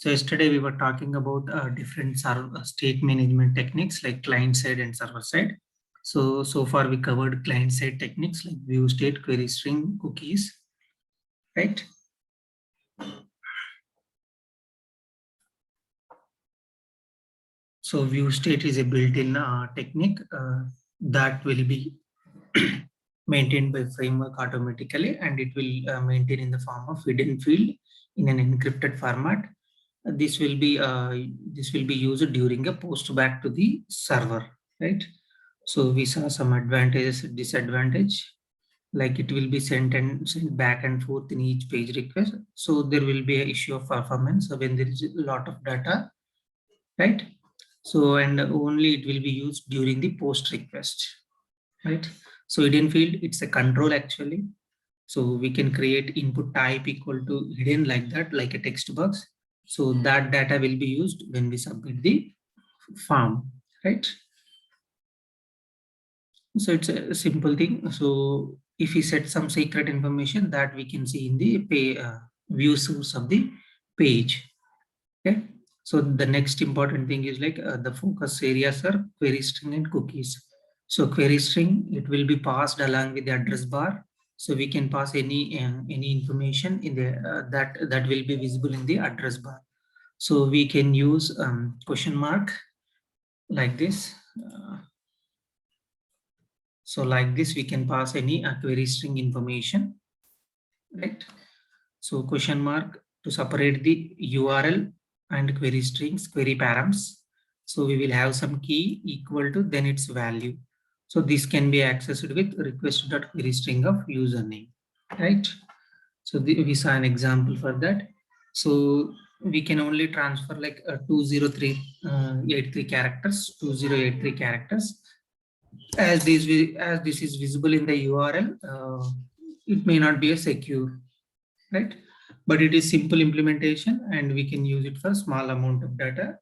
So yesterday we were talking about different state management techniques like client side and server side. So far we covered client side techniques like view state, query string, cookies, right? So view state is a built-in technique that will be maintained by framework automatically, and it will maintain in the form of hidden field in an encrypted format. This will be used during a post back to the server, right? So we saw some advantages, disadvantage, like it will be sent back and forth in each page request. So there will be an issue of performance when there is a lot of data, right? So and only it will be used during the post request, right? So hidden field, it's a control actually. So we can create input type equal to hidden like that, like a text box. So that data will be used when we submit the form, right? So it's a simple thing. So if we set some secret information that we can see in the view source of the page, okay? So the next important thing is like the focus areas are query string and cookies. So query string, it will be passed along with the address bar. So we can pass any information in the that will be visible in the address bar. So we can use question mark like this. So like this, we can pass any query string information, right? So question mark to separate the URL and query strings, query params. So we will have some key equal to then its value. So this can be accessed with request.query string of username, right? So we saw an example for that. So we can only transfer like 20383 characters, 2083 characters. As this is visible in the URL, it may not be a secure, right? But it is simple implementation, and we can use it for small amount of data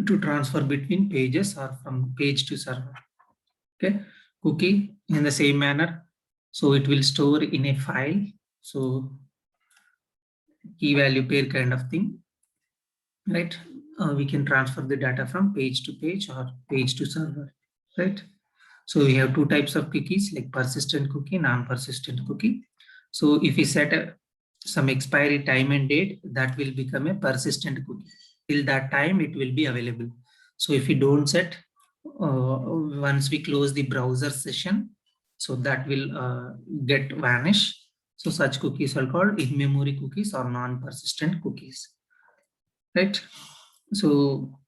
to transfer between pages or from page to server. Okay, cookie in the same manner. So it will store in a file. So key value pair kind of thing, right? We can transfer the data from page to page or page to server, right? So we have two types of cookies like persistent cookie, non-persistent cookie. So if we set some expiry time and date, that will become a persistent cookie. Till that time, it will be available. So if we don't set, once we close the browser session, so that will get vanish. So such cookies are called in-memory cookies or non-persistent cookies, right? So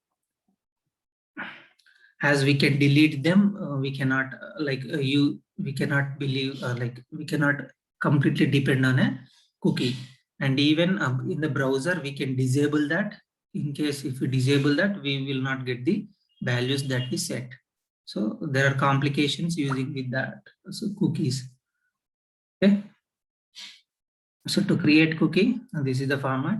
as we can delete them, we cannot we cannot believe we cannot completely depend on a cookie. And even in the browser, we can disable that. In case if we disable that, we will not get the values that we set. So there are complications using with that. So cookies. Okay. So to create cookie, this is the format.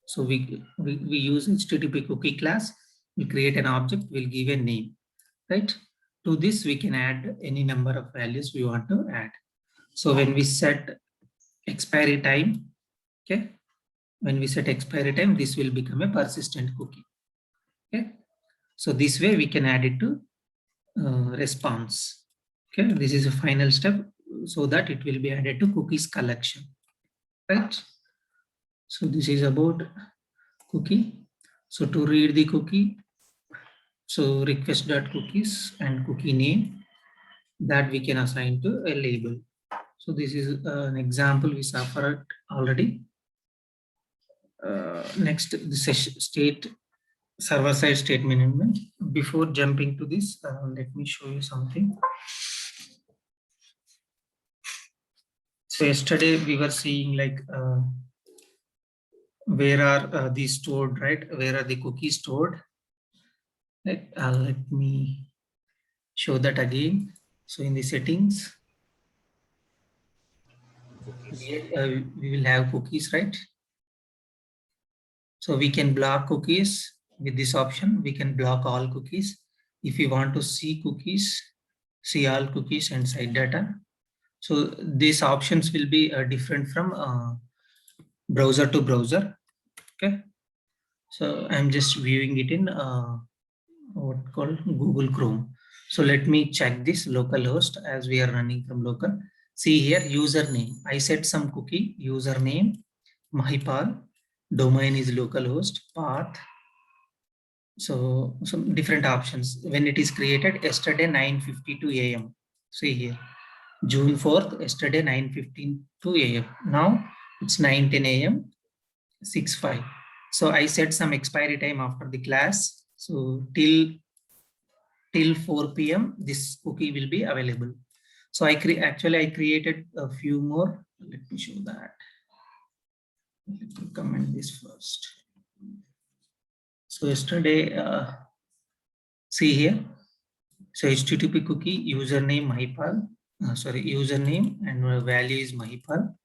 So we use HTTP cookie class. We create an object, we'll give a name, right? To this, we can add any number of values we want to add. So when we set expiry time, okay, when we set expiry time, this will become a persistent cookie, okay? So this way we can add it to response, okay? This is a final step so that it will be added to cookies collection, right? So this is about cookie. So to read the cookie, so request.cookies and cookie name that we can assign to a label. So this is an example we saw for it already. Next, the state server side state management. Before jumping to this, let me show you something. So yesterday we were seeing like where are these stored, right? Where are the cookies stored? Right? Let me show that again. So in the settings, we will have cookies, right? So we can block cookies with this option. We can block all cookies. If you want to see cookies, see all cookies and site data. So these options will be different from browser to browser. Okay. So I'm just viewing it in what called Google Chrome. So let me check this localhost as we are running from local. See here, username. I set some cookie, username, Mahipal, domain is localhost, path. So some different options. When it is created, yesterday 9:52 a.m. See here, June 4th, yesterday 9:52 a.m. Now it's 9:10 a.m. 6:05. So I set some expiry time after the class. So till 4 p.m. this cookie will be available. So actually I created a few more. Let me show that. Let me comment this first. So yesterday, see here. So HTTP cookie username Mahipal. Username and value is Mahipal.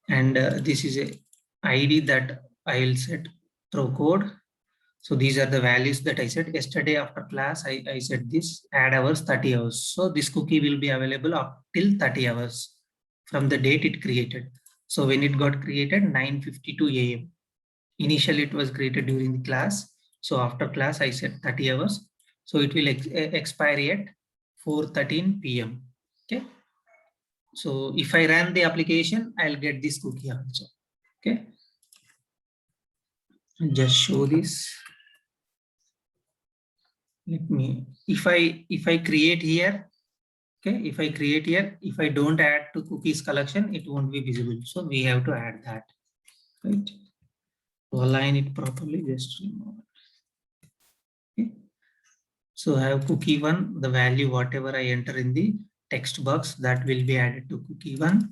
And this is a ID that I will set through code. So these are the values that I set yesterday after class. I set this add hours 30 hours. So this cookie will be available up till 30 hours from the date it created. So when it got created 9:52 a.m. Initially it was created during the class. So after class I set 30 hours. So it will expire at 4:13 p.m. Okay. So if I run the application, I'll get this cookie also. Okay. Just show this. Let me, if I create here, okay, if I create here, if I don't add to cookies collection, it won't be visible. So we have to add that, right? To align it properly, just remove it. Okay. So I have cookie one, the value, whatever I enter in the text box, that will be added to cookie one.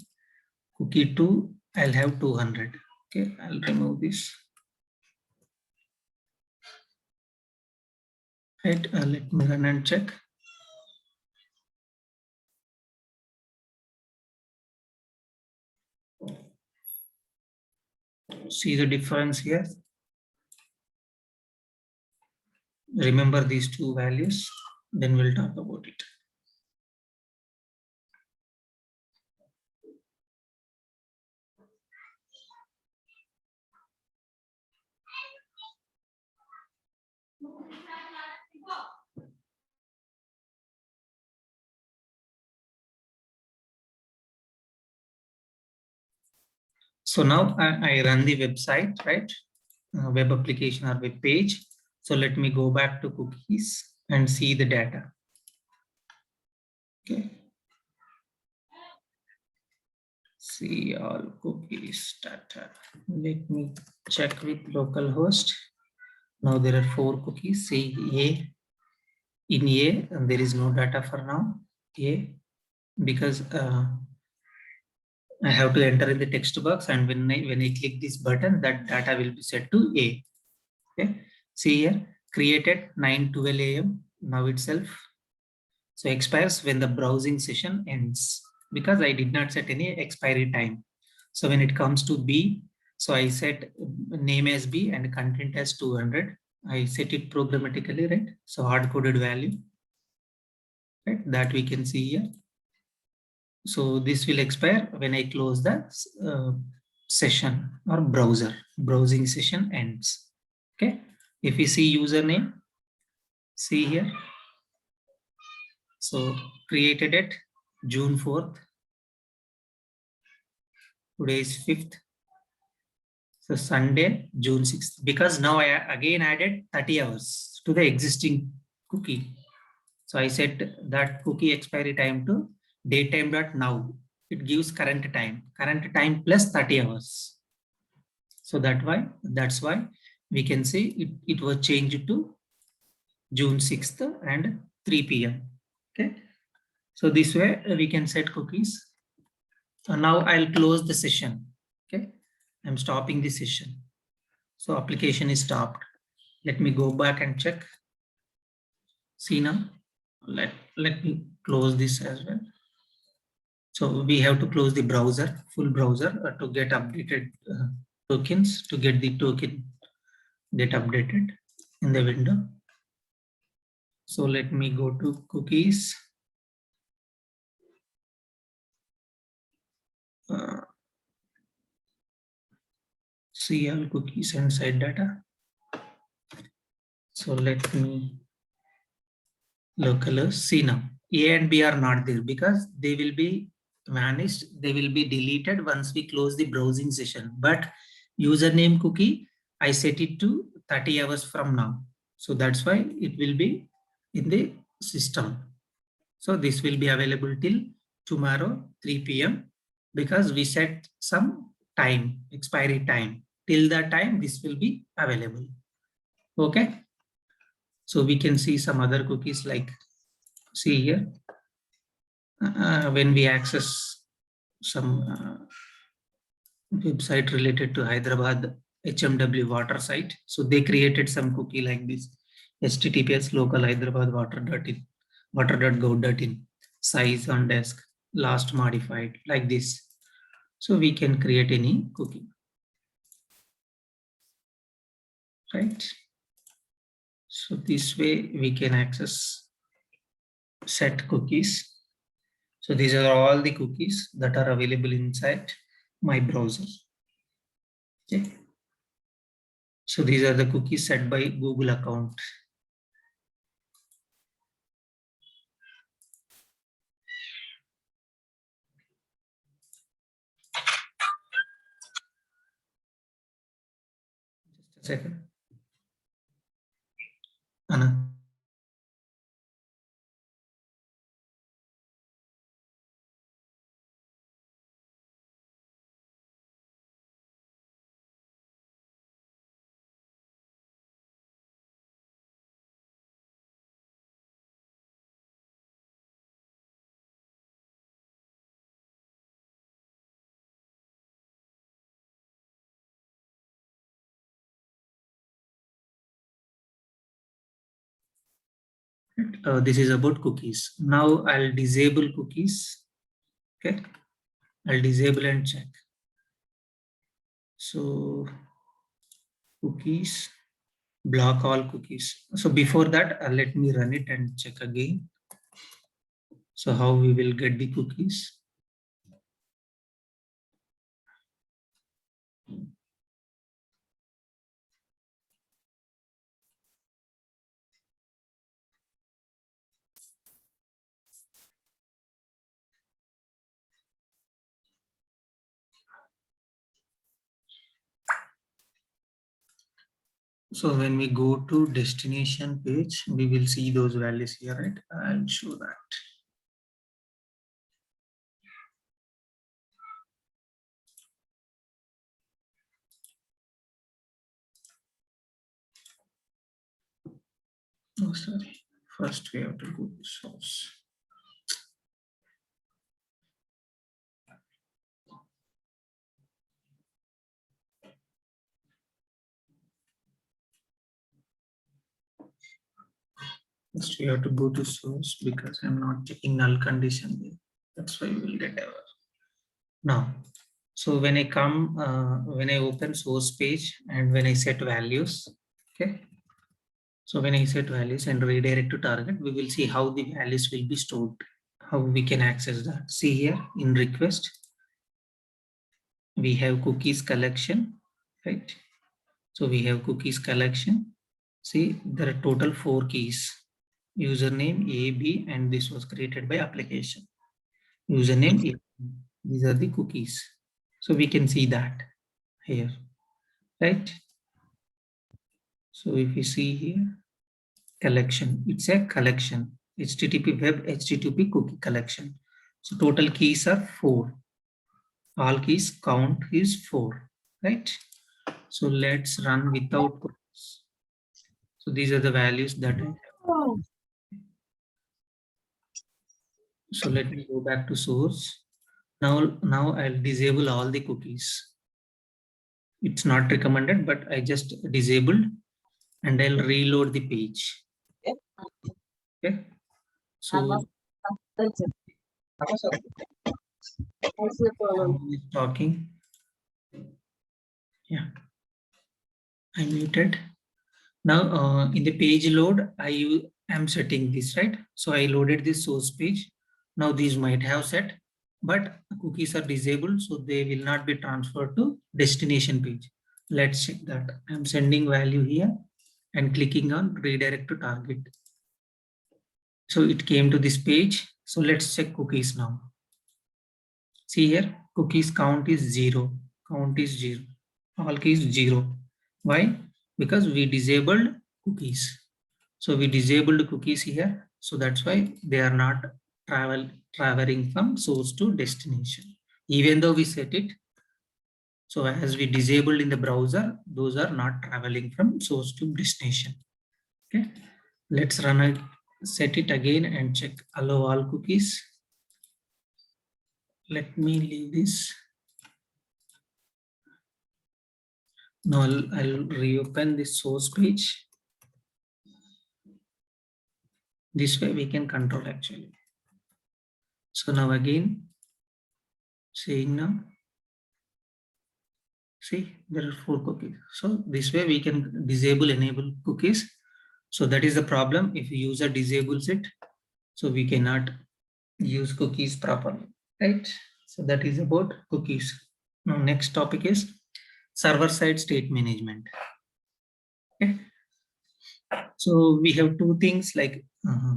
Cookie two, I'll have 200. Okay, I'll remove this. Right, let me run and check. See the difference here. Remember these two values, then we'll talk about it. So now I run the website, right? Web application or web page. So let me go back to cookies and see the data. Okay. See all cookies data. Let me check with localhost. Now there are 4 cookies. See A. In A, and there is no data for now. A, because I have to enter in the text box, and when I click this button, that data will be set to A. Okay. See here, created 9:12 a.m. now itself. So expires when the browsing session ends, because I did not set any expiry time. So when it comes to B, so I set name as B and content as 200. I set it programmatically, right? So hard coded value, right? That we can see here. So this will expire when I close the session or browsing session ends. Okay. If you see username, see here. So created it June 4th. Today is 5th. So Sunday, June 6th. Because now I again added 30 hours to the existing cookie. So I set that cookie expiry time to datetime.now. It gives current time plus 30 hours. So that's why we can say it was changed to June 6th and 3 p.m. Okay. So this way we can set cookies. So now I'll close the session. Okay. I'm stopping the session. So application is stopped. Let me go back and check. See now, let me close this as well. So we have to close the browser, full browser to get updated tokens, to get the token get updated in the window. So let me go to cookies. See all cookies and site data. So let me localhost. See now, A and B are not there because they will be vanished. They will be deleted once we close the browsing session. But username cookie, I set it to 30 hours from now. So that's why it will be in the system. So this will be available till tomorrow 3 p.m. because we set some time, expiry time. Till that time, this will be available. Okay. So we can see some other cookies like, see here, when we access some website related to Hyderabad HMW water site. So they created some cookie like this, HTTPS local Hyderabad water.in, water.gov.in, size on desk, last modified like this. So we can create any cookie, right? So this way we can access set cookies. So these are all the cookies that are available inside my browser. Okay. So these are the cookies set by Google account. Just a second. Anna. This is about cookies. Now I'll disable cookies. Okay, I'll disable and check. So cookies, block all cookies. So before that, let me run it and check again. So how we will get the cookies? So when we go to destination page, we will see those values here, right? I'll show that. Oh, sorry. First we have to go to source. First we have to go to source because I'm not checking null condition there. That's why we will get error. Now, so when I come, when I open source page and when I set values, okay. So when I set values and redirect to target, we will see how the values will be stored, how we can access that. See here in request, we have cookies collection, right? So we have cookies collection. See, there are total 4 keys, username A, B, and this was created by application. Username A, these are the cookies. So we can see that here, right? So if you see here, collection, it's a collection, HTTP web, HTTP cookie collection. So total keys are 4. All keys count is 4, right? So let's run without cookies. So these are the values that I have. So let me go back to source. Now I'll disable all the cookies. It's not recommended, but I just disabled and I'll reload the page. Okay. So talking. Yeah. I muted. Now in the page load, I am setting this, right? So I loaded this source page. Now these might have set, but cookies are disabled, so they will not be transferred to destination page. Let's check that. I'm sending value here and clicking on redirect to target. So it came to this page. So let's check cookies now. See here, cookies count is 0. Count is 0. All keys 0. Why? Because we disabled cookies. So we disabled cookies here. So that's why they are not traveling from source to destination. Even though we set it, so as we disabled in the browser, those are not traveling from source to destination. Okay, let's run it, set it again and check allow all cookies. Let me leave this. Now I'll reopen the source page. This way we can control actually. So now again, saying now, see there are 4 cookies. So this way we can disable, enable cookies. So that is the problem. If the user disables it, so we cannot use cookies properly, right? So that is about cookies. Now next topic is server-side state management. Okay. So we have 2 things like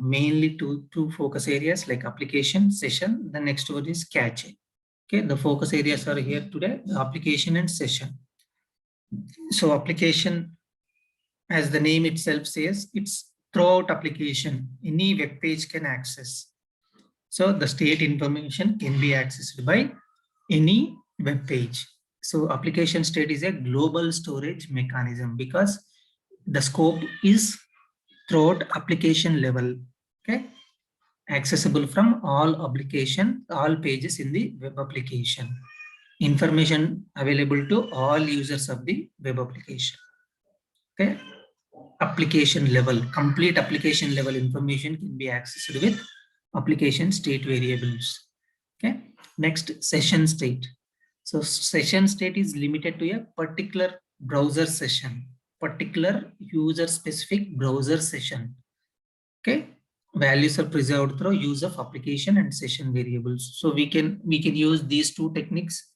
mainly two focus areas like application, session. The next one is cache. Okay, the focus areas are here today, application and session. So application, as the name itself says, it's throughout application, any web page can access. So the state information can be accessed by any web page. So application state is a global storage mechanism because the scope is throughout application level, okay, accessible from all application, all pages in the web application, information available to all users of the web application. Okay, application level, complete application level information can be accessed with application state variables. Okay, next session state. So session state is limited to a particular browser session, particular user specific browser session. Okay, values are preserved through use of application and session variables. So we can use these 2 techniques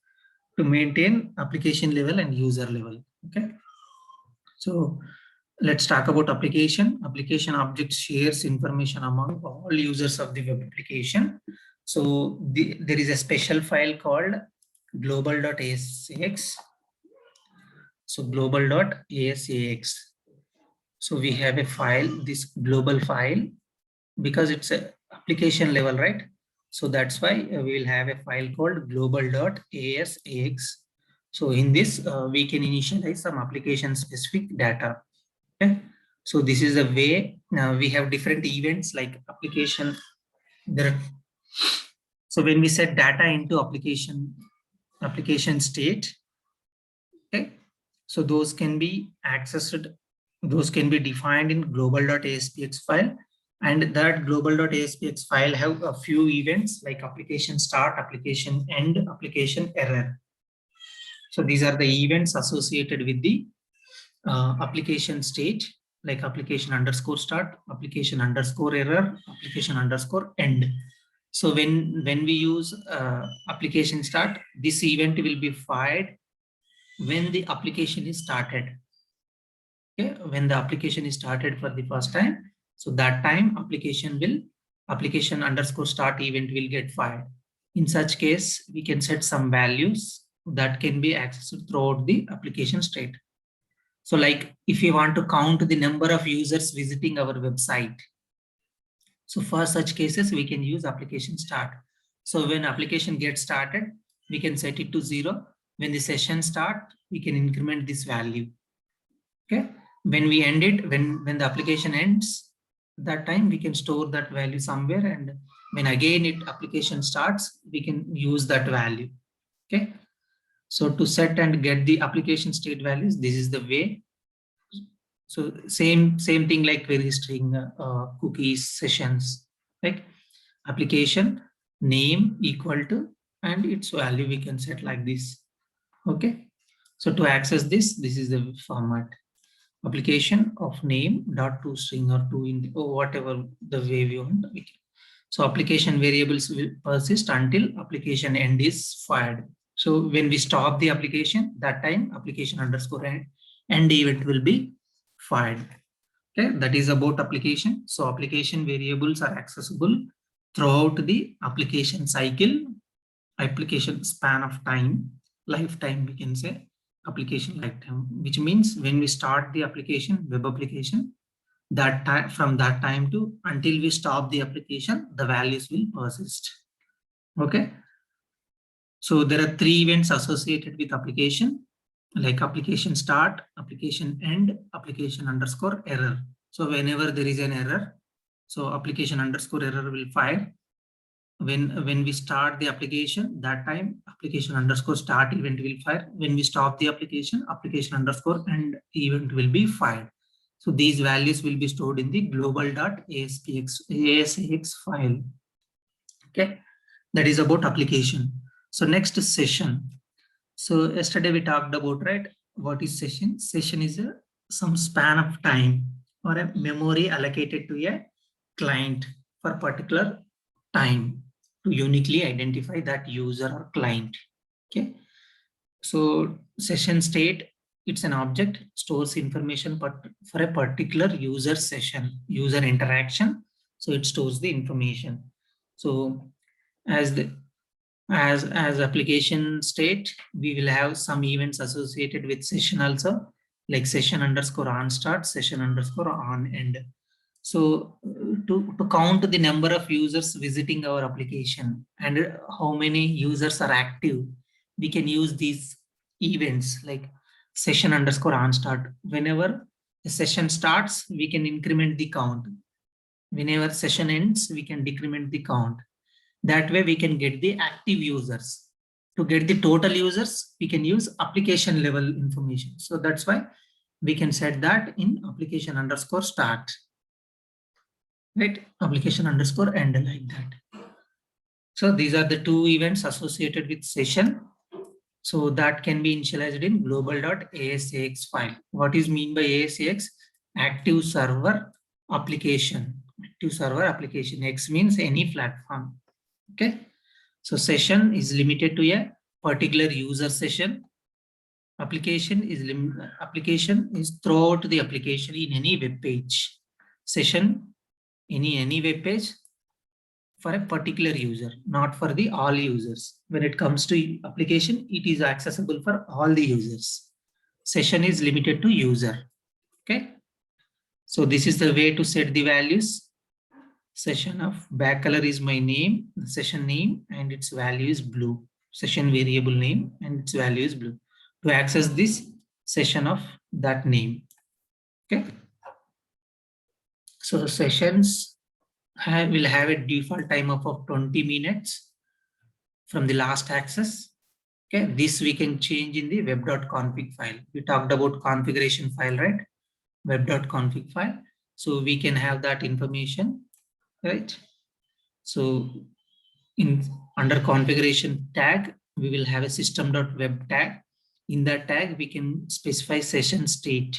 to maintain application level and user level. Okay, so let's talk about application. Application object shares information among all users of the web application. So there is a special file called global.asax. So global.asax. So we have a file, this global file, because it's a application level, right? So that's why we will have a file called global.asax. So in this, we can initialize some application specific data. Okay. So this is a way. Now we have different events like application. So when we set data into application state, okay, so those can be accessed, those can be defined in global.aspx file, and that global.aspx file have a few events like application start, application end, application error. So these are the events associated with the application state, like application underscore start, application underscore error, application underscore end. So when we use application start, this event will be fired when the application is started. Okay, when the application is started for the first time, so that time application underscore start event will get fired. In such case, we can set some values that can be accessed throughout the application state. So like if you want to count the number of users visiting our website, so for such cases, we can use application start. So when application gets started, we can set it to 0. When the session start, we can increment this value. Okay. When we end it, when the application ends, that time we can store that value somewhere. And when again application starts, we can use that value. Okay. So to set and get the application state values, this is the way. So same thing like query string, cookies, sessions, like application name equal to, and its value we can set like this. Okay. So to access this is the format. Application of name dot toString or toInt or whatever the way we want. So application variables will persist until application end is fired. So when we stop the application, that time application underscore end event will be fired. Okay, that is about application. So application variables are accessible throughout the application cycle, application span of time, lifetime, we can say application lifetime, which means when we start the application, web application, that time, from that time to until we stop the application, the values will persist. Okay. So there are 3 events associated with application, like application start, application end, application underscore error. So whenever there is an error, so application underscore error will fire. When we start the application, that time application underscore start event will fire. When we stop the application, application underscore end event will be fired. So these values will be stored in the global.asax file. Okay, that is about application. So next is session. So yesterday we talked about, right, what is session? Session is some span of time or a memory allocated to a client for particular time to uniquely identify that user or client. Okay. So session state, it's an object, stores information for a particular user session, user interaction. So it stores the information. So as the as application state, we will have some events associated with session also, like session underscore on start, session underscore on end. So to count the number of users visiting our application and how many users are active, we can use these events like session underscore on start. Whenever a session starts, we can increment the count. Whenever session ends, we can decrement the count. That way we can get the active users. To get the total users, we can use application level information. So that's why we can set that in application underscore start, right? Application underscore end, like that. So these are the 2 events associated with session. So that can be initialized in global.asax file. What is mean by ASAX? Active server application. Active server application. X means any platform. Okay. So session is limited to a particular user session. Application is throughout the application in any web page. Session any web page for a particular user, not for the all users. When it comes to application, it is accessible for all the users. Session is limited to user. Okay. So this is the way to set the values. Session of back color is my name, session name, and its value is blue. Session variable name and its value is blue. To access this session of that name. Okay. So sessions will have a default time of 20 minutes from the last access. Okay, this we can change in the web.config file. We talked about configuration file, right? Web.config file. So we can have that information, right? So in under configuration tag, we will have a system.web tag. In that tag, we can specify session state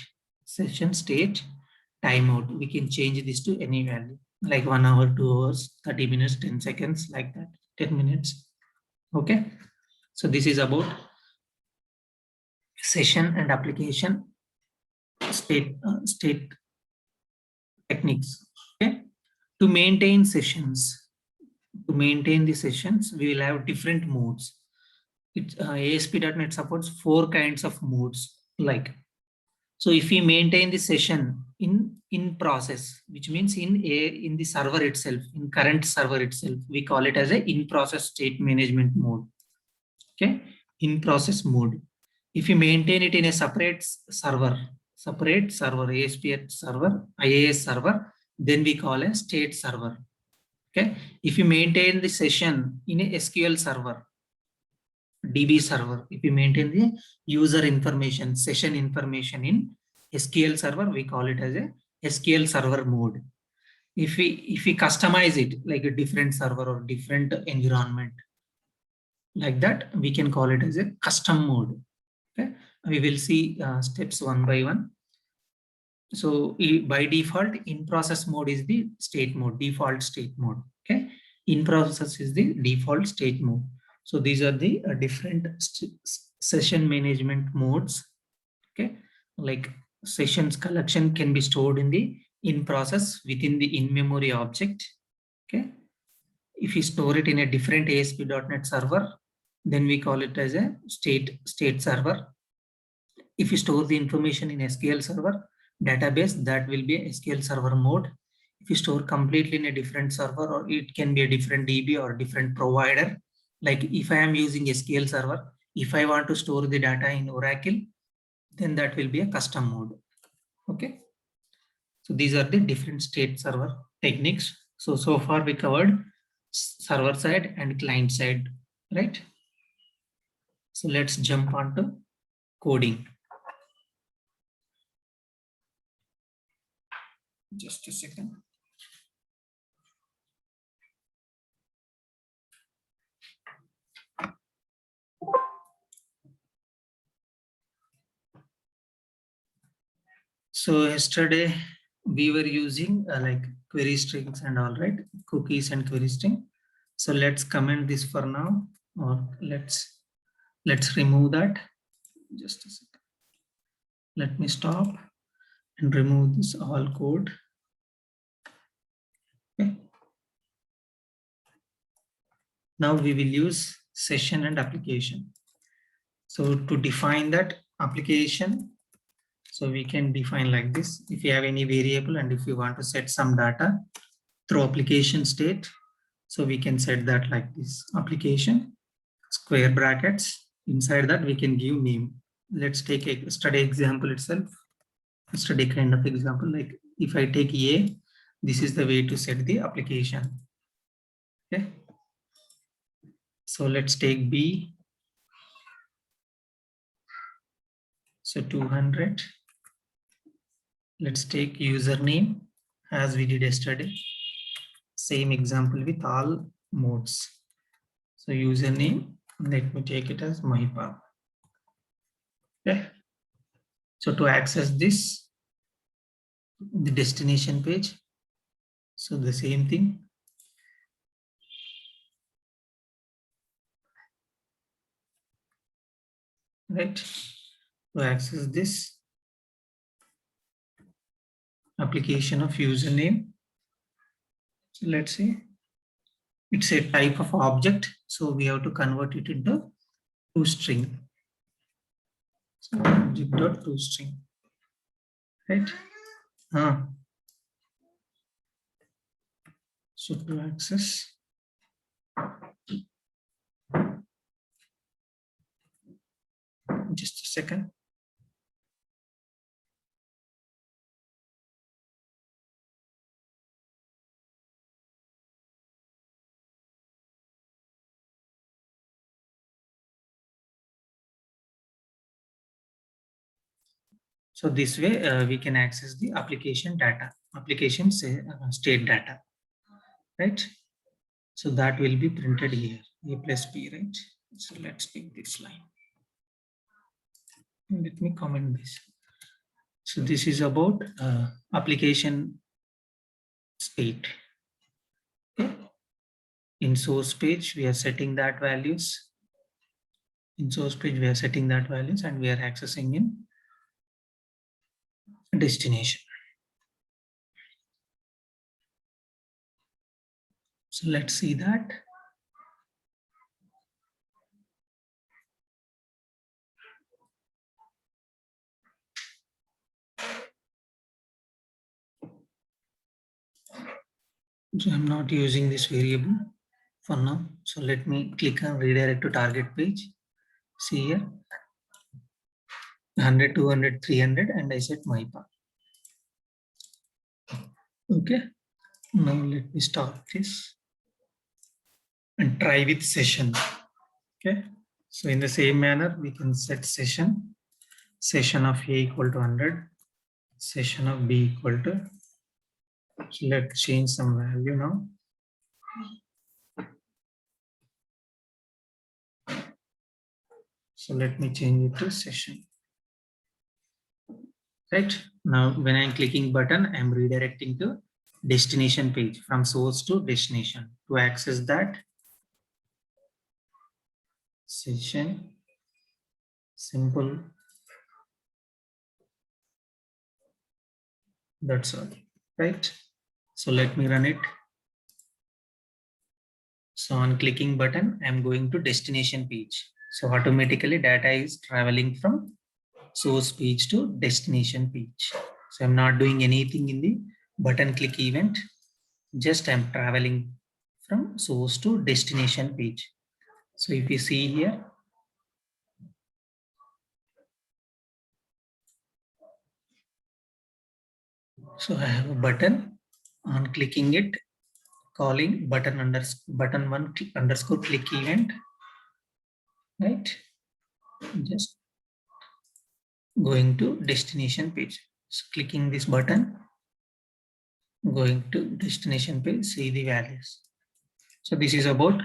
timeout. We can change this to any value, like 1 hour, 2 hours, 30 minutes, 10 seconds, like that, 10 minutes. Okay. So this is about session and application state techniques. Okay. To maintain the sessions, we will have different modes. ASP.NET supports 4 kinds of modes. Like, so if we maintain the session in process, which means in the server itself, in current server itself, we call it as a in process state management mode. Okay, in process mode. If you maintain it in a separate server, ASP server, IAS server, then we call a state server. Okay, if you maintain the session in a SQL server, DB server, if you maintain the user information, session information in SQL server, we call it as a SQL server mode. If we customize it like a different server or different environment, like that, we can call it as a custom mode. Okay, we will see steps one by one. So by default, in process mode is the state mode, default state mode. Okay, in process is the default state mode. So these are the different session management modes. Okay, like sessions collection can be stored in the in process within the in-memory object. Okay. If you store it in a different ASP.NET server, then we call it as a state server. If you store the information in SQL Server database, that will be a SQL Server mode. If you store completely in a different server, or it can be a different DB or different provider, like if I am using SQL Server, if I want to store the data in Oracle, then that will be a custom mode. Okay. So these are the different state server techniques. So far we covered server side and client side, right? So let's jump on to coding. Just a second. So yesterday we were using like query strings and all, right? Cookies and query string. So let's comment this for now, or let's remove that. Just a second. Let me stop and remove this all code. Okay. Now we will use session and application. So to define that application, so we can define like this. If you have any variable and if you want to set some data through application state, so we can set that like this: application square brackets. Inside that we can give name. Let's take a study example itself. Study kind of example, like if I take A, this is the way to set the application. Okay. So let's take B. So 200. Let's take username as we did yesterday. Same example with all modes. So username, let me take it as Mahipal. Okay. So to access this, the destination page, so the same thing. Right. To access this application of username, so let's say it's a type of object, so we have to convert it into toString. So object.toString, right? So to access, just a second. So this way we can access the application data, application state data, right? So that will be printed here, A plus B, right? So let's pick this line. Let me comment this. So this is about application state. Okay. In source page, we are setting that values. In source page, we are setting that values and we are accessing in destination. So let's see that. So I'm not using this variable for now. So let me click on redirect to target page. See here, 100, 200, 300, and I set my path. Okay. Now let me start this and try with session. Okay. So in the same manner, we can set session of A equal to 100, session of B equal to. So let's change some value now. So let me change it to session. Right now, when I'm clicking button, I'm redirecting to destination page, from source to destination. To access that, session simple That's all, right? So let me run it. So on clicking button, I'm going to destination page. So automatically data is traveling from source page to destination page. So I'm not doing anything in the button click event. Just I'm traveling from source to destination page. So if you see here, so I have a button. On clicking it, calling button one underscore click event, right? Just going to destination page. So clicking this button, going to destination page, see the values. So this is about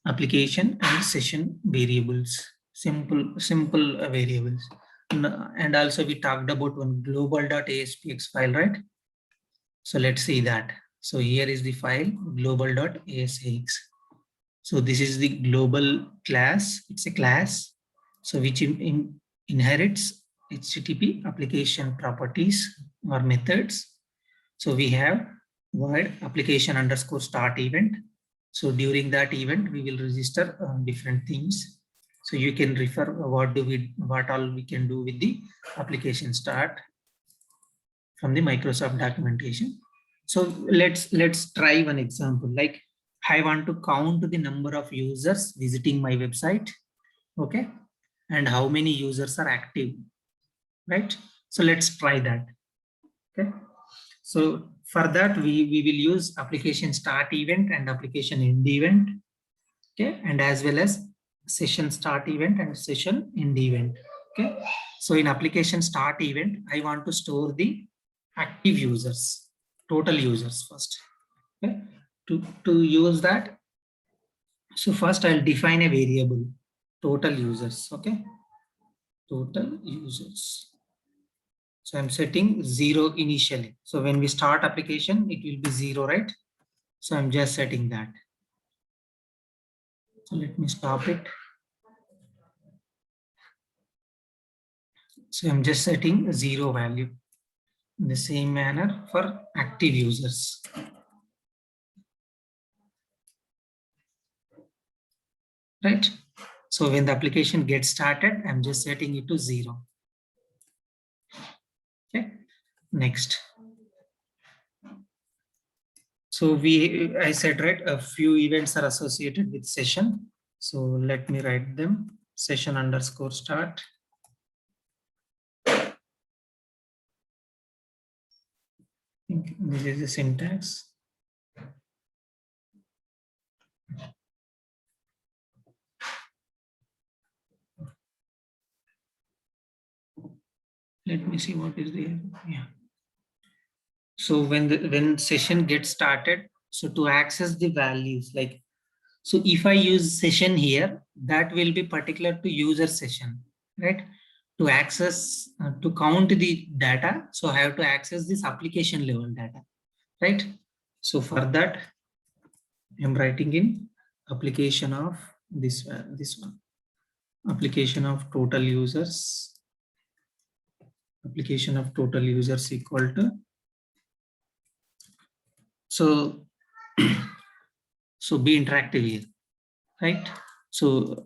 application and session variables, simple variables. And also we talked about one global.aspx file, right? So let's see that. So here is the file global.aspx. So this is the global class. It's a class. So which inherits HTTP application properties or methods. So we have void application underscore start event. So during that event, we will register different things. So you can refer what all we can do with the application start from the Microsoft documentation. So let's try one example. Like I want to count the number of users visiting my website, okay, and how many users are active, right? So let's try that. Okay. So for that, we will use application start event and application end event. Okay. And as well as session start event and session end event. Okay. So in application start event, I want to store the active users, total users first. Okay. To use that, so first I'll define a variable, total users. Okay. Total users. So I'm setting 0 initially. So when we start application, it will be 0, right? So I'm just setting that. So let me stop it. So I'm just setting 0 value in the same manner for active users. Right? So when the application gets started, I'm just setting it to 0. Okay. Next. So I said, right, a few events are associated with session. So let me write them. Session underscore start. I think this is the syntax. Let me see what is the, yeah. So when session gets started, so to access the values, like, so if I use session here, that will be particular to user session, right? To access, to count the data, so I have to access this application level data, right? So for that, I'm writing in application of this one, application of total users, application of total users equal to, so so be interactive here, right? So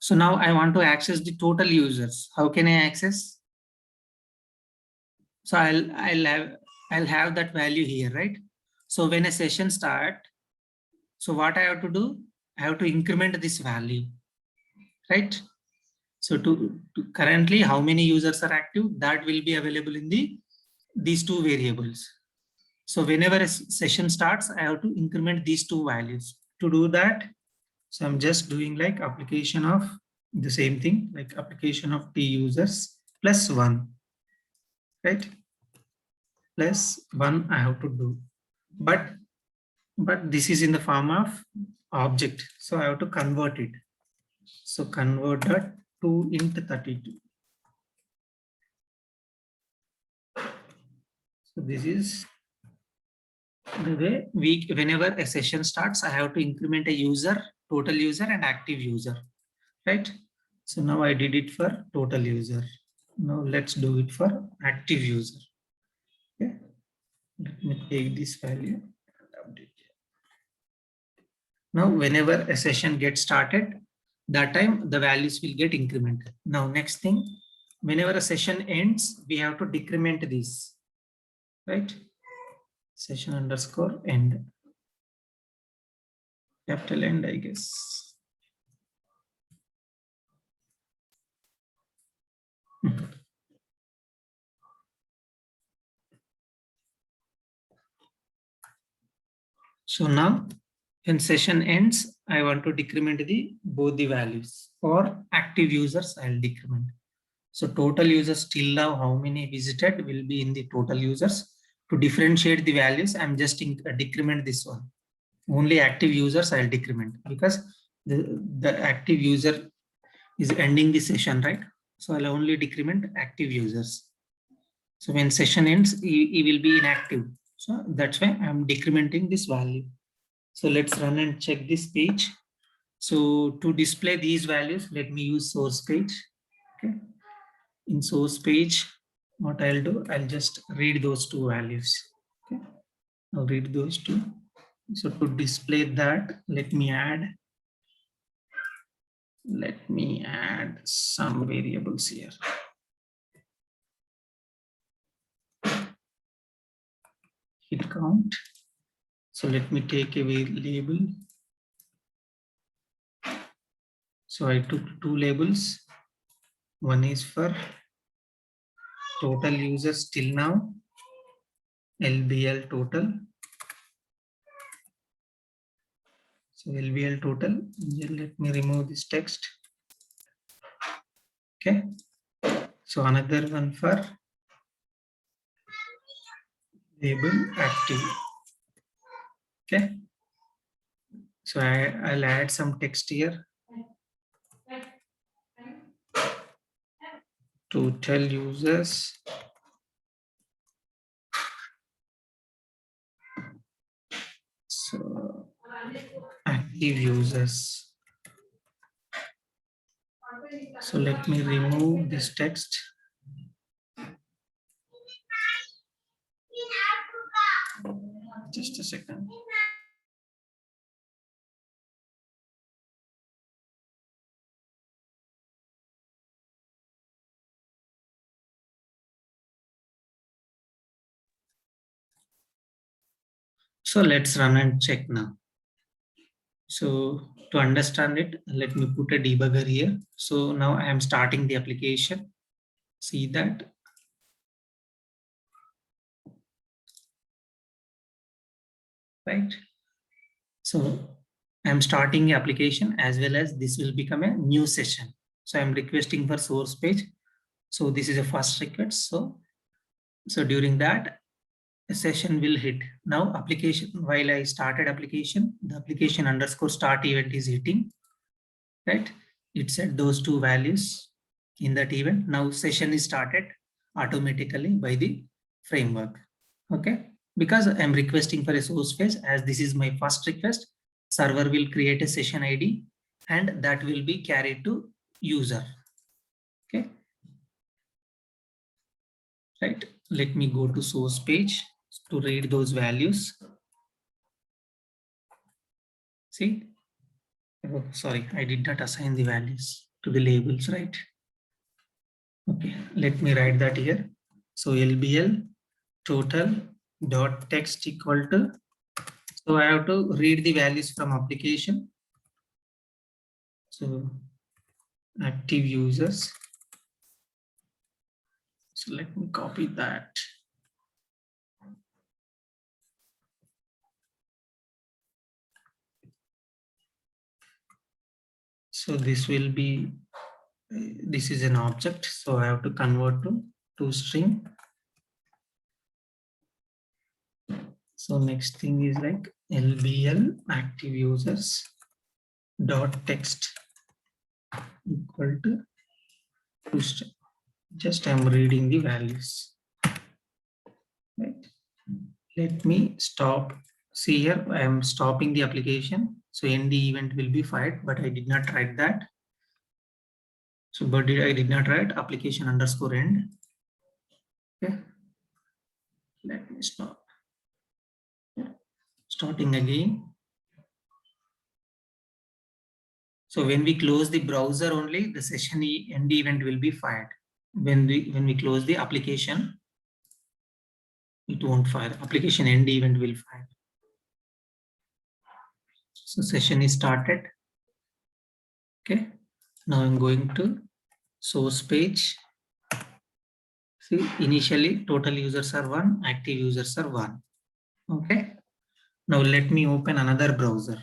so now I want to access the total users. How can I access? So I'll have that value here, right? So when a session start, so what I have to do, I have to increment this value, right? So to currently how many users are active, that will be available in these two variables. So whenever a session starts, I have to increment these two values. To do that, so I'm just doing like application of the same thing, like application of t users plus 1, right? Plus 1 I have to do, but this is in the form of object, so I have to convert it. So convert that to int 32. So this is the way whenever a session starts, I have to increment a user, total user and active user, right? So now I did it for total user. Now let's do it for active user. Okay. me take this value and update it. Now, whenever a session gets started, that time the values will get incremented. Now, next thing, whenever a session ends, we have to decrement this, right? Session underscore end, capital End, I guess. So now when session ends, I want to decrement both the values. For active users, I'll decrement. So total users till now, how many visited will be in the total users. To differentiate the values, I'm just decrement this one. Only active users I'll decrement because the active user is ending the session, right? So I'll only decrement active users. So when session ends, he will be inactive. So that's why I'm decrementing this value. So let's run and check this page. So to display these values, let me use source page. Okay. In source page, what I'll do, I'll just read those two values. Okay. I'll read those two. So to display that, let me add some variables here. Hit count. So let me take a label. So I took two labels. One is for total users till now, LBL total. So LBL total. Let me remove this text. Okay. So another one for label active. Okay. So I'll add some text here. Total users. So active users. So let me remove this text. Just a second. So let's run and check now. So to understand it, let me put a debugger here. So now I am starting the application. See that. Right. So I'm starting the application as well as this will become a new session. So I'm requesting for source page. So this is a first request. So during that, a session will hit. Now application, while I started application, the application underscore start event is hitting, right? It set those two values in that event. Now session is started automatically by the framework. Okay. Because I'm requesting for a source page, as this is my first request, server will create a session ID and that will be carried to user. Okay. Right. Let me go to source page to read those values. See, oh, sorry, I did not assign the values to the labels, right? Okay, let me write that here. So LBL total dot text equal to, so I have to read the values from application. So active users. So let me copy that. So this will be, this is an object. So I have to convert to string. So next thing is like LBL active users dot text equal to string. Just I'm reading the values. Right. Let me stop. See here, I am stopping the application. So end the event will be fired, but I did not write that. So, but I did not write application underscore end. Okay. Let me stop. Starting again. So when we close the browser only, the session end event will be fired. When we close the application, it won't fire. Application end event will fire. So session is started. Okay. Now I'm going to source page. See, initially total users are 1, active users are 1. Okay. Now let me open another browser.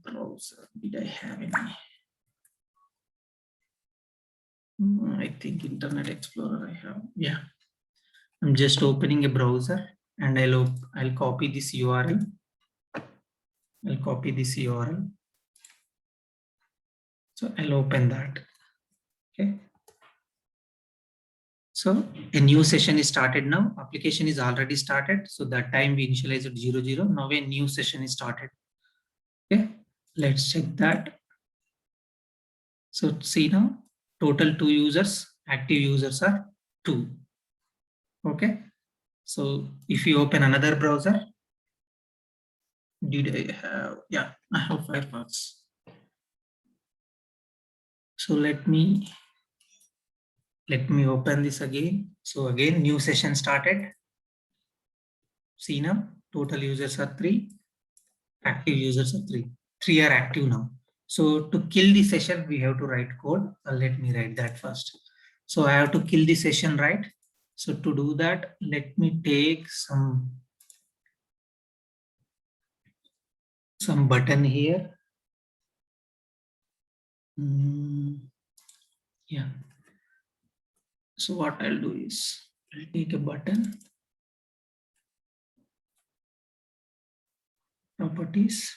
Browser, did I have any? I think Internet Explorer I have. Yeah. I'm just opening a browser and I'll copy this URL. I'll copy this URL. So I'll open that. Okay. So a new session is started now. Application is already started. So that time we initialized 00. Now a new session is started. Okay. Let's check that. So see now, total 2 users, active users are 2. Okay. So if you open another browser, did I have, yeah, I have Firefox. So let me open this again. So again, new session started. See now, total users are 3, active users are 3. 3 are active now. So to kill the session, we have to write code. Let me write that first. So I have to kill the session, right? So to do that, let me take some button here. Yeah. So what I'll do is I'll take a button, properties,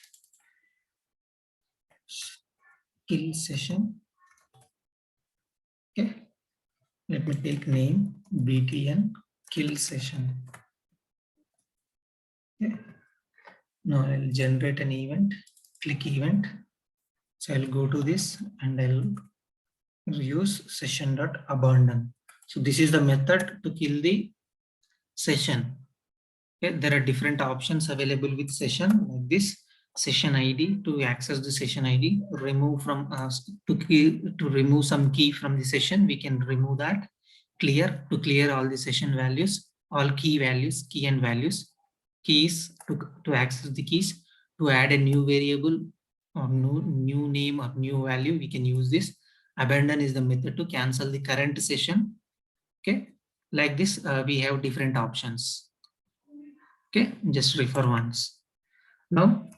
kill session. Okay. Let me take name btn kill session. Okay. Now I'll generate an event, click event. So I'll go to this and I'll use session.abandon. So this is the method to kill the session. Okay. There are different options available with session like this. Session ID to access the session ID, remove from to remove some key from the session, we can remove that. Clear to clear all the session values, all key values, key and values, keys to access the keys, to add a new variable or new name or new value, we can use this. Abandon is the method to cancel the current session. Okay, like this we have different options. Okay, just refer once. Now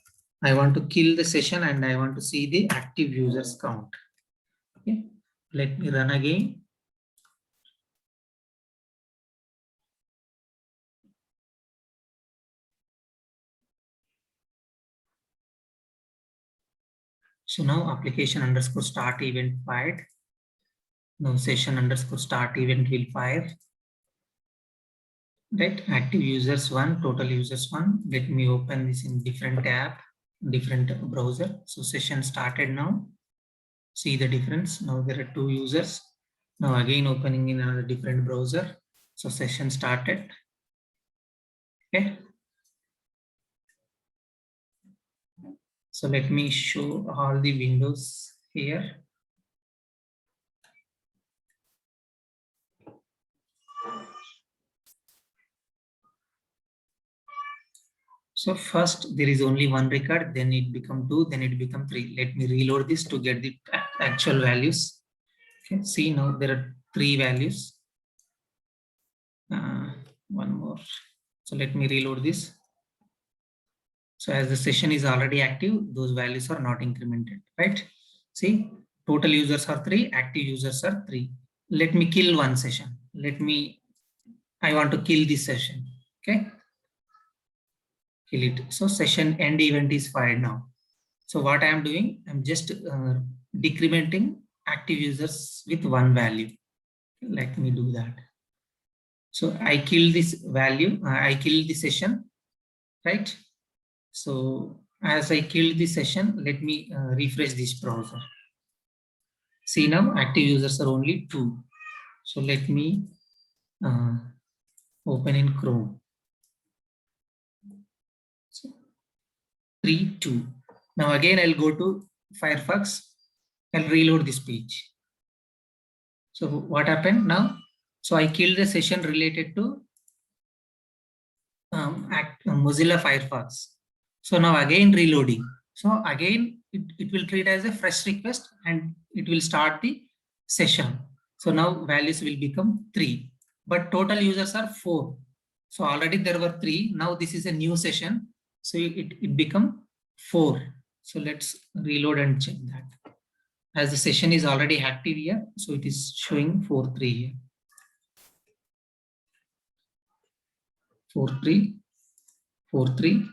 I want to kill the session and I want to see the active users count. Okay, let me run again. So now application underscore start event fired. Now session underscore start event will fire. Right, active users 1, total users 1. Let me open this in different tab, different browser. So session started now. See the difference. Now there are 2 users. Now again opening in another different browser. So session started. Okay. So let me show all the windows here. So first there is only 1 record, then it become 2, then it become 3. Let me reload this to get the actual values. Okay, see now there are 3 values. One more. So let me reload this. So as the session is already active, those values are not incremented, right? See, total users are 3, active users are 3. Let me kill one session. I want to kill this session. Okay. Kill it. So session end event is fired now. So what I am doing, I'm just decrementing active users with 1 value. Let me do that. So I kill this value, I kill the session, right? So as I killed the session, let me refresh this browser. See now active users are only 2. So let me open in Chrome. 2. Now again, I'll go to Firefox. I'll reload this page. So what happened now? So I killed the session related to Mozilla Firefox. So now again reloading. So again, it will treat as a fresh request and it will start the session. So now values will become 3, but total users are 4. So already there were 3. Now this is a new session. So it become 4. So let's reload and check that. As the session is already active here, so it is showing 4.3 here. 4.3, 4.3.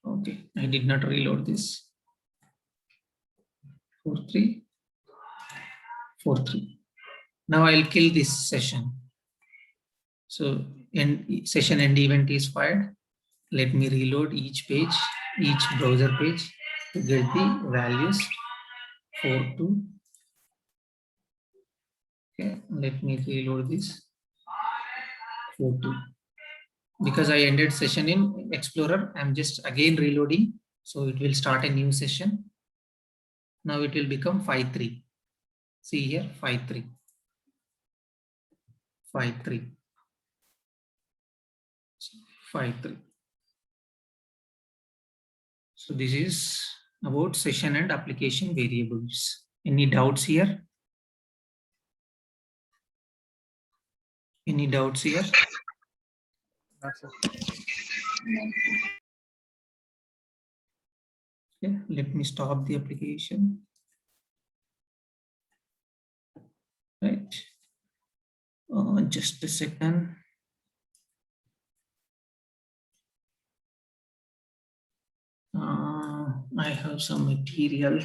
Okay, I did not reload this. 4.3, 4.3. Now I'll kill this session. So session end event is fired. Let me reload each page, each browser page to get the values. 4.2. Okay, let me reload this. 4.2. Because I ended session in Explorer, I'm just again reloading. So it will start a new session. Now it will become 5.3. See here, 5.3. 5.3. 5.3. So this is about session and application variables. Any doubts here? Any doubts here? Okay, let me stop the application. Right. Just a second. I have some material.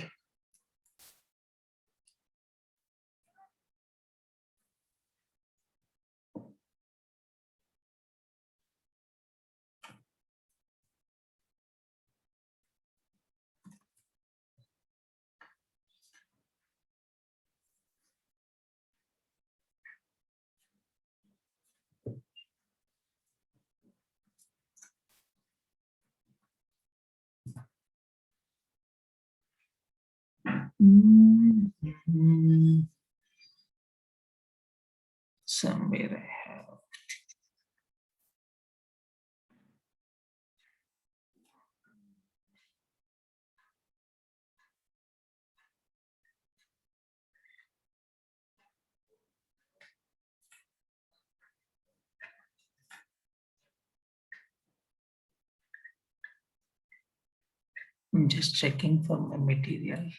Somewhere I have. I'm just checking for my material.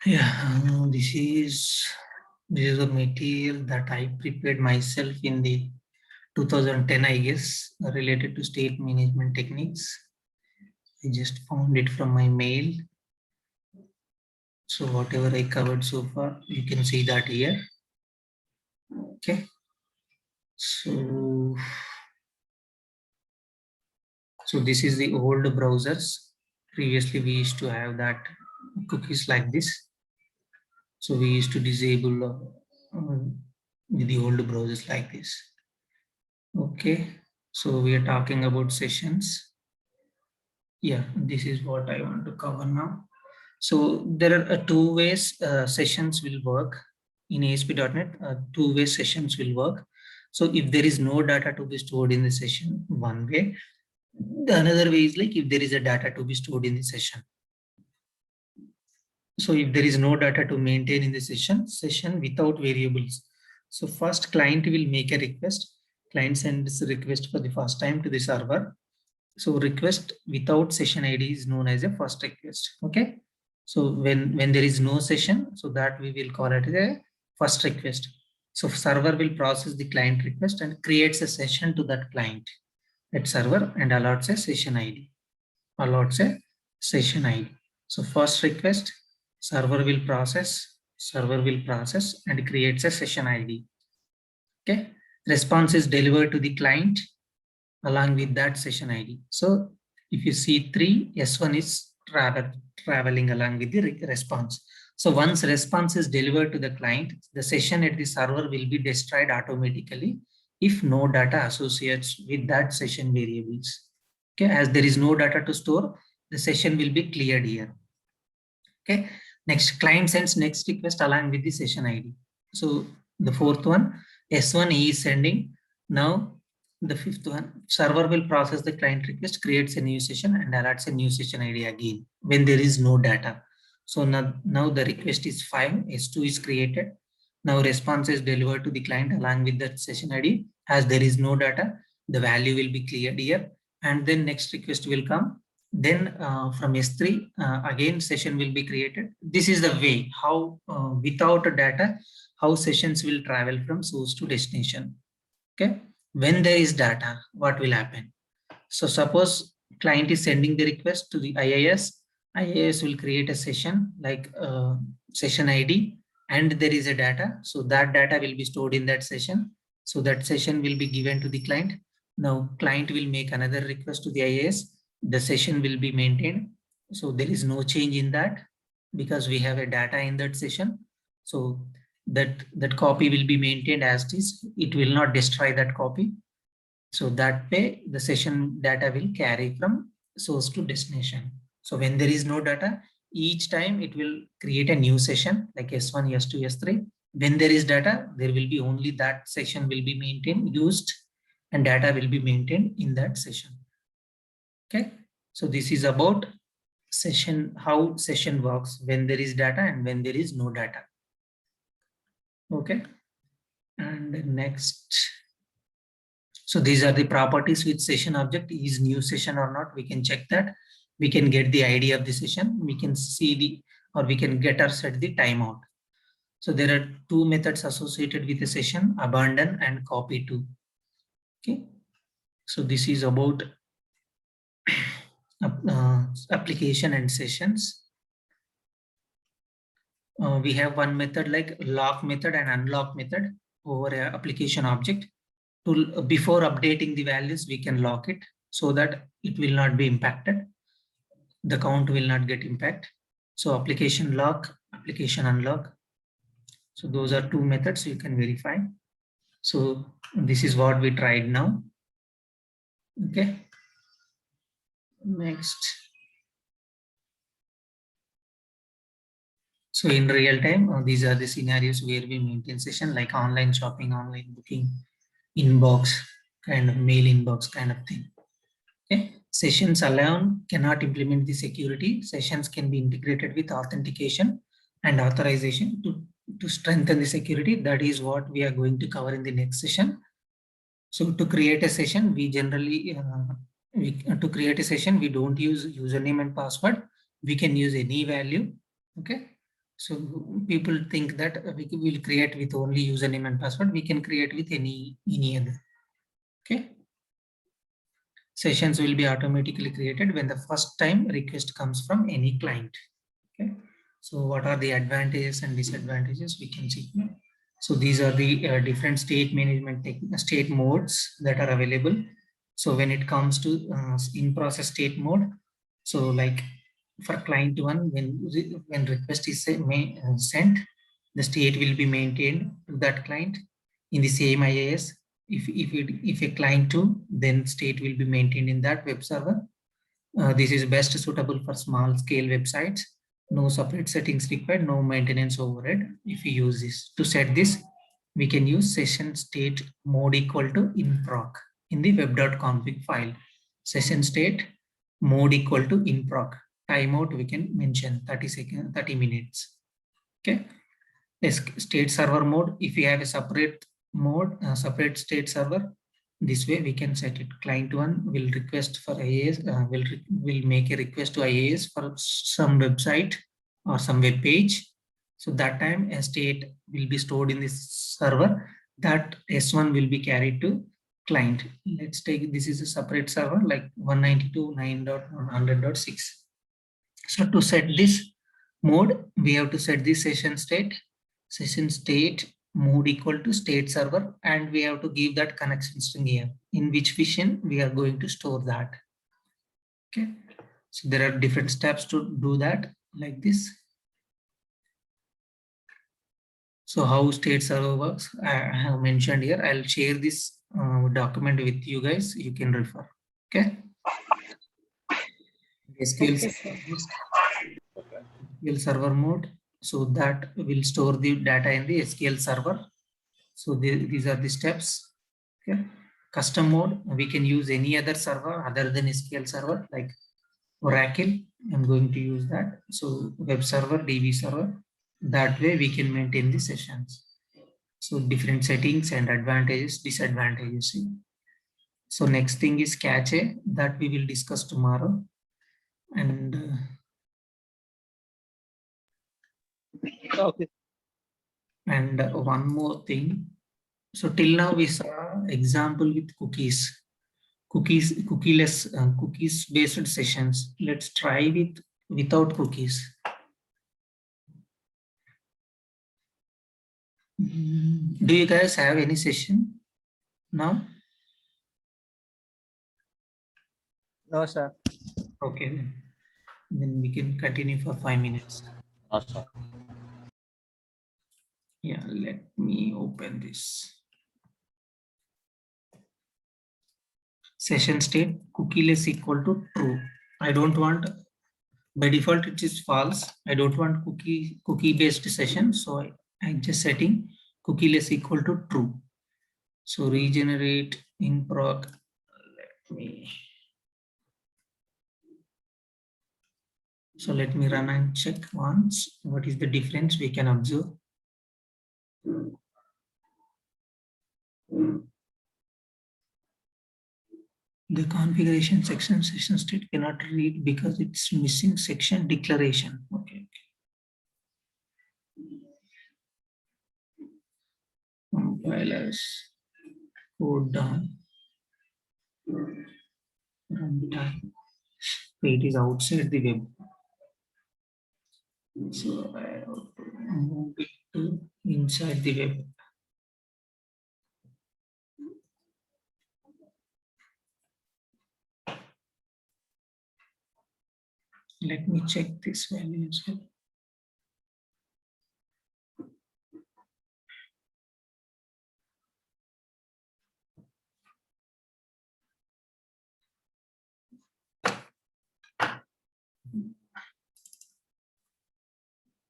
Yeah, this is the material that I prepared myself in the 2010, I guess, related to state management techniques. I just found it from my mail. So whatever I covered so far, you can see that here. Okay. So this is the old browsers. Previously, we used to have that cookies like this. So we used to disable with the old browsers like this. Okay. So we are talking about sessions. Yeah, this is what I want to cover now. So there are two ways sessions will work in ASP.NET. Two way sessions will work. So if there is no data to be stored in the session, one way. The another way is like if there is a data to be stored in the session. So if there is no data to maintain in the session without variables. So first client will make a request. Client sends a request for the first time to the server. So request without session ID is known as a first request. Okay. So when there is no session, so that we will call it a first request. So server will process the client request and creates a session to that client at server and allots a session ID. Allots a session ID. So first request, server will process and creates a session ID. Okay. Response is delivered to the client along with that session ID. So if you see 3, S1 is traveling along with the response. So once response is delivered to the client, the session at the server will be destroyed automatically if no data associates with that session variables. Okay, as there is no data to store, the session will be cleared here. Okay, next client sends next request along with the session ID. So the fourth one, S1 is sending. Now the fifth one, server will process the client request, creates a new session and alerts a new session ID again when there is no data. So now the request is 5, S2 is created. Now response is delivered to the client along with that session ID. As there is no data, the value will be cleared here and then next request will come. Then from S3, again session will be created. This is the way how without data, how sessions will travel from source to destination. Okay. When there is data, what will happen? So suppose client is sending the request to the IIS. IIS will create a session like session ID and there is a data. So that data will be stored in that session. So that session will be given to the client. Now client will make another request to the IIS. The session will be maintained. So there is no change in that because we have a data in that session. So that copy will be maintained as it is. It will not destroy that copy. So that way the session data will carry from source to destination. So when there is no data, each time it will create a new session like S1, S2, S3. When there is data, there will be only that session will be maintained, used, and data will be maintained in that session. Okay. So this is about session, how session works when there is data and when there is no data. Okay. And next. So these are the properties with session object. Is new session or not? We can check that. We can get the ID of the session. We can see the, or we can get or set the timeout. So there are two methods associated with the session, abandon and copy to. Okay. So this is about application and sessions. We have one method like lock method and unlock method over a application object. Before updating the values, we can lock it so that it will not be impacted. The count will not get impact. So application lock, application unlock. So those are two methods you can verify. So this is what we tried now. Okay. Next. So in real time, these are the scenarios where we maintain session like online shopping, online booking, inbox, kind of mail inbox kind of thing. Okay. Sessions alone cannot implement the security. Sessions can be integrated with authentication and authorization to strengthen the security. That is what we are going to cover in the next session. So to create a session, we generally, to create a session, we don't use username and password. We can use any value. Okay. So people think that we will create with only username and password. We can create with any other. Okay. Sessions will be automatically created when the first time request comes from any client. Okay. So what are the advantages and disadvantages we can see here? So these are the different state management state modes that are available. So when it comes to in process state mode, so like for client one, when request is sent, the state will be maintained to that client in the same IAS. If a client two, then state will be maintained in that web server. This is best suitable for small scale websites. No separate settings required, no maintenance overhead. If you use this to set this, we can use session state mode equal to in proc in the web.config file. Session state mode equal to in proc. Timeout we can mention 30 seconds, 30 minutes. Okay. State server mode. If you have a separate mode, separate state server, this way we can set it. Client one will request for IAS, will make a request to IAS for some website or some web page. So that time a state will be stored in this server. That S1 will be carried to client. Let's take this is a separate server like 192.9.100.6. So to set this mode, we have to set the session state mode equal to state server, and we have to give that connection string here in which vision we are going to store that. Okay, so there are different steps to do that like this. So how state server works, I have mentioned here. I'll share this document with you guys. You can refer. Okay. SQL server mode. So that will store the data in the SQL server. So these are the steps. Okay. Custom mode, we can use any other server other than SQL server like Oracle. I'm going to use that. So web server, DB server. That way we can maintain the sessions. So different settings and advantages, disadvantages. So next thing is cache that we will discuss tomorrow. And Okay. And one more thing. So till now we saw example with cookies, cookies based sessions. Let's try without cookies. Do you guys have any session now? No, sir. Okay, then we can continue for 5 minutes. Awesome. Yeah, let me open this. Session state cookieless equal to true. I don't want, by default it is false. I don't want cookie based session, so I'm just setting cookieless equal to true. So regenerate in proc. Let me. So let me run and check once. What is the difference we can observe? The configuration section session state cannot read because it's missing section declaration. Okay. Compilers code down. Runtime. It is outside the web. So I have to move it to inside the web. Let me check this value as well.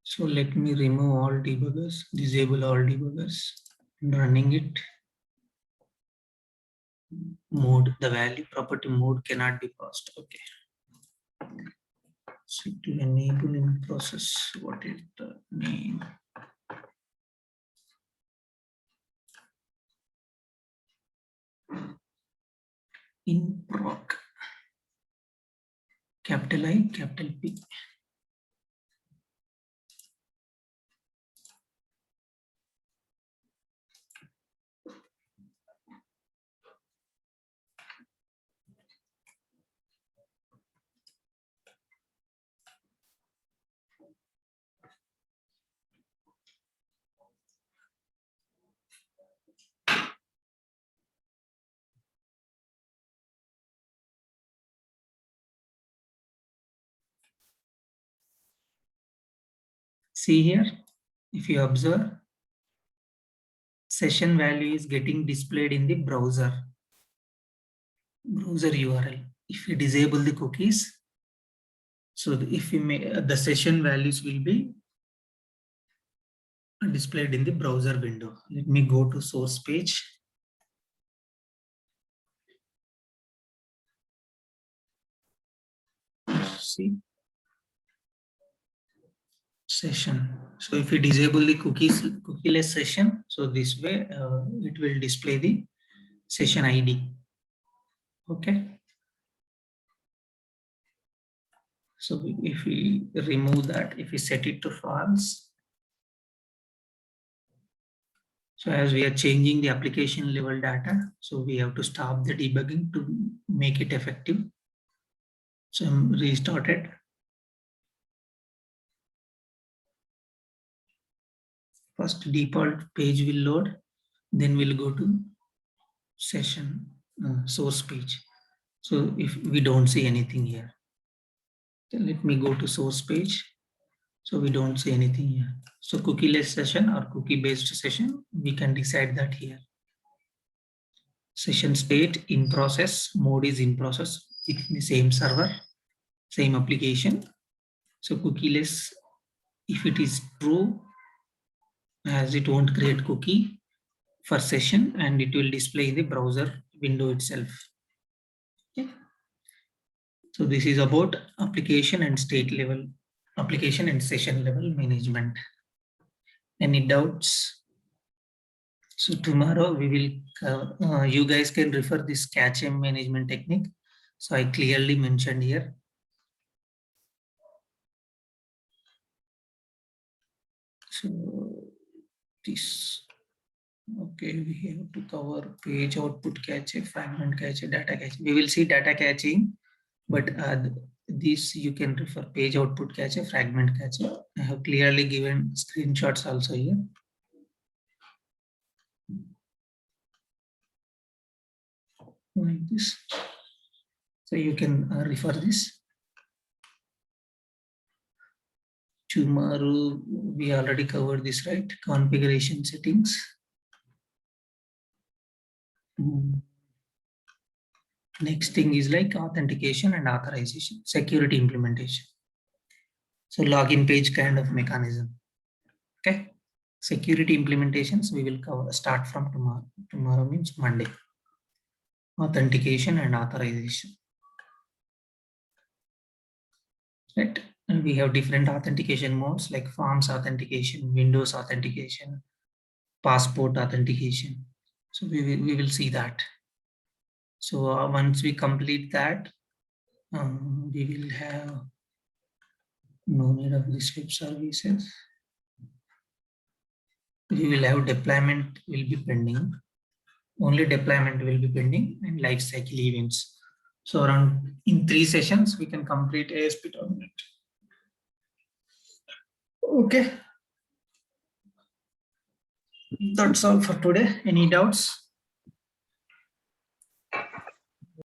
So let me remove all debuggers, disable all debuggers, and running it. Mode, the value property mode cannot be passed. Okay. So to enable in process, what is the name? In proc. Capital I, capital P. See here, if you observe, session value is getting displayed in the browser URL. If you disable the cookies, so if you may, the session values will be displayed in the browser window. Let me go to source page. See, session. So if you disable the cookieless session, so this way it will display the session ID. Okay. So if we remove that, if we set it to false, so as we are changing the application level data, so we have to stop the debugging to make it effective. So I'm restarted. First default page will load, then we'll go to session source page. So if we don't see anything here, then let me go to source page. So we don't see anything here. So cookieless session or cookie based session, we can decide that here. Session state in process, mode is in process. It's the same server, same application. So cookieless, if it is true, as it won't create cookie for session and it will display in the browser window itself. Okay. So this is about application and state level, application and session level management. Any doubts? So tomorrow we will, you guys can refer this cache management technique. So I clearly mentioned here. So this, okay, we have to cover page output cache, fragment cache, data cache. We will see data caching, but this you can refer page output cache, fragment cache. I have clearly given screenshots also here. Like this. So you can refer this. Tomorrow we already covered this, right? Configuration settings. Next thing is like authentication and authorization, security implementation. So login page kind of mechanism. Okay. Security implementations we will cover, start from tomorrow. Tomorrow means Monday. Authentication and authorization. Right. And we have different authentication modes like Forms authentication, Windows authentication, passport authentication. So we will see that. So once we complete that, we will have no need of this web services. We will have deployment will be pending. Only deployment will be pending and life cycle events. So around in 3 sessions, we can complete ASP.NET. Okay. That's all for today. Any doubts?